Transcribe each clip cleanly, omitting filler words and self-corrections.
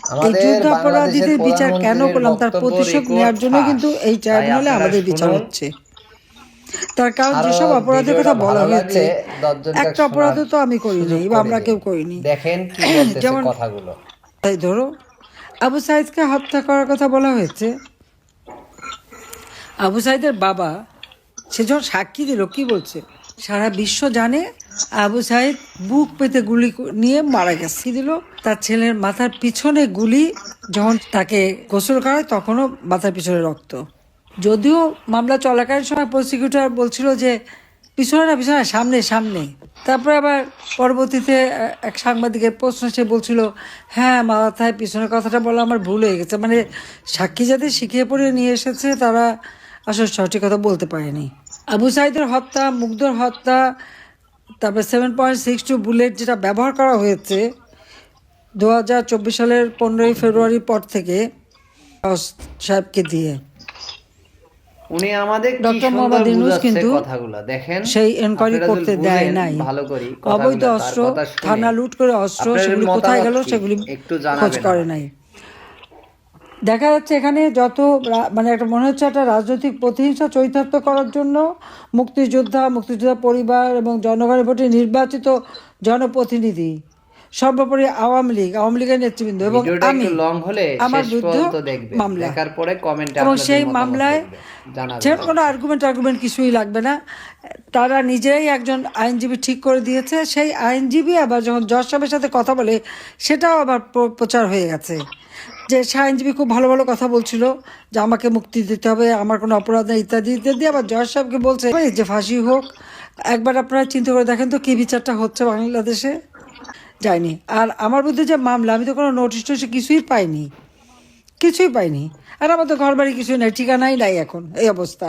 এই আমাদের বাংলাদেশের যুদ্ধাপরাধীদের বিচার কেন প্রধানমন্ত্রীর করলাম তার বক্তব্য প্রতিশোধ রেকর্ড নেওয়ার জন্য ফাঁস। কিন্তু এই তাই ট্রাইব্যুনালে আপনারা আমাদের বিচার শুনুন। হচ্ছে। তার কারণ আরো যেসব অপরাধের ভিডিওটা কথা বলা ভালো হয়েছে, লাগলে 10 জনকে একটা শোনার অপরাধও তো আমি করিনি সুযোগ বা করে আমরা দিন। কেউ করিনি। দেখেন কি বলতেছে যেমন কথাগুলো। তাই ধরো আবু সাইদকে হত্যা করার কথা বলা হয়েছে। আবু সাইদের বাবা সে যখন সাক্ষী দিল কি বলছে, সারা বিশ্ব জানে আবু সাইদ বুক পেতে গুলি নিয়ে মারা গেছে দিল। তার ছেলের মাথার পিছনে গুলি, যখন তাকে গোসল করায় তখনও মাথার পিছনে রক্ত। যদিও মামলা চলাকালীন সময় প্রসিকিউটর বলছিল যে পিছনে না পিছনে, সামনে সামনে। তারপরে আবার পরবর্তীতে এক সাংবাদিকের প্রশ্ন সে বলছিল হ্যাঁ মাথায় পিছনের কথাটা বলা আমার ভুল হয়ে গেছে। মানে সাক্ষী যাদের শিখিয়ে পড়ে নিয়ে এসেছে তারা আসলে সঠিক কথা বলতে পারেনি। আবু সাইদের হত্যা, মুগ্ধর হত্যা, তারপরে 7.62 বুলেট যেটা ব্যবহার করা হয়েছে 2024 সালের 15ই ফেব্রুয়ারির পর থেকে সাহেবকে দিয়ে, উনি আমাদের কি ডক্টর সুন্দর মোহাম্মদ ইউনূস বুঝাচ্ছে কিন্তু কথাগুলো দেখেন। সেই এনকোয়ারি আপনারা করতে যদি দেয় বুঝেন নাই। ভালো করি অবৈধ কথাগুলো, তার অস্ত্র, কথা শুনে থানা লুট করে অস্ত্র, আপনাদের সেগুলি কোথায় মতামত গেল কি সেগুলি একটু খোঁজ জানাবেন করে আমাকে। নাই। দেখা যাচ্ছে এখানে যত মানে একটা মনে হচ্ছে একটা রাজনৈতিক প্রতিহিংসা চরিতার্থ করার জন্য মুক্তিযোদ্ধা পরিবার এবং জনগণের ভোটে নির্বাচিত জনপ্রতিনিধি, সর্বোপরি আওয়ামী লীগের নেতৃবৃন্দ এবং ভিডিওটা আমি, একটু লং হলে আমার শেষ বিরুদ্ধে পর্যন্ত দেখবেন, মামলা। দেখার পরে কমেন্টে এবং আপনাদের সেই মতামত মামলায় জানাবেন। সেরকম কোনো আর্গুমেন্ট কিছুই লাগবে না। তারা নিজেরাই একজন আইনজীবী ঠিক করে দিয়েছে। সেই আইনজীবী আবার যখন জজ সাহেবের সাথে কথা বলে সেটাও আবার প্রচার হয়ে গেছে যে সে আইনজীবী খুব ভালো ভালো কথা বলছিল যে আমাকে মুক্তি দিতে হবে, আমার কোনো অপরাধ নেই ইত্যাদি ইত্যাদি। আবার জজ সাহেবকে বলছে যে ফাঁসি হোক। একবার আপনারা চিন্তা করে দেখেন তো কী বিচারটা হচ্ছে বাংলাদেশে। যায়নি। আর আমার বিরুদ্ধে যে মামলা, আমি তো কোনো নোটিশ টোটিশ কিছুই পাইনি। আর আমাদের ঘর বাড়ি কিছুই নাই, ঠিকানাই নাই এখন এই অবস্থা।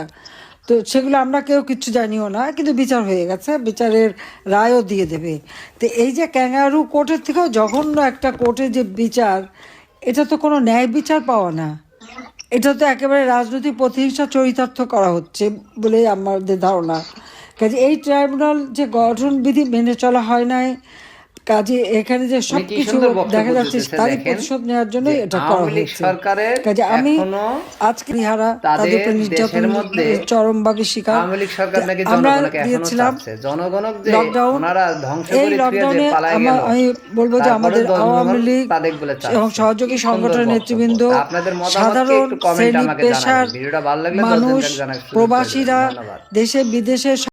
তো সেগুলো আমরা কেউ কিচ্ছু জানিও না, কিন্তু বিচার হয়ে গেছে, বিচারের রায়ও দিয়ে দেবে। তো এই যে ক্যাঙ্গারু কোর্টের থেকেও জঘন্য একটা কোর্টের যে বিচার, এটা তো কোনো ন্যায় বিচার পাওয়া না। এটা তো একেবারে রাজনৈতিক প্রতিহিংসা চরিতার্থ করা হচ্ছে বলেই আমাদের ধারণা। কাজে এই ট্রাইব্যুনাল যে গঠনবিধি মেনে চলা হয় নাই, কাজে এখানে যে সব কিছু দেখা যাচ্ছে তারই প্রতিশোধ নেওয়ার জন্যই এটা করা হয়েছে। কাজে আমি আজকে ইহারা তাদের উপর নির্যাতন চরমভাবে শিকার। আমরা দিয়েছিলাম লকডাউন। এই লকডাউনে আমি বলবো যে আমাদের আওয়ামী লীগ এবং সহযোগী সংগঠনের নেতৃবৃন্দ, সাধারণ শ্রেণী পেশার মানুষ, প্রবাসীরা, দেশে বিদেশে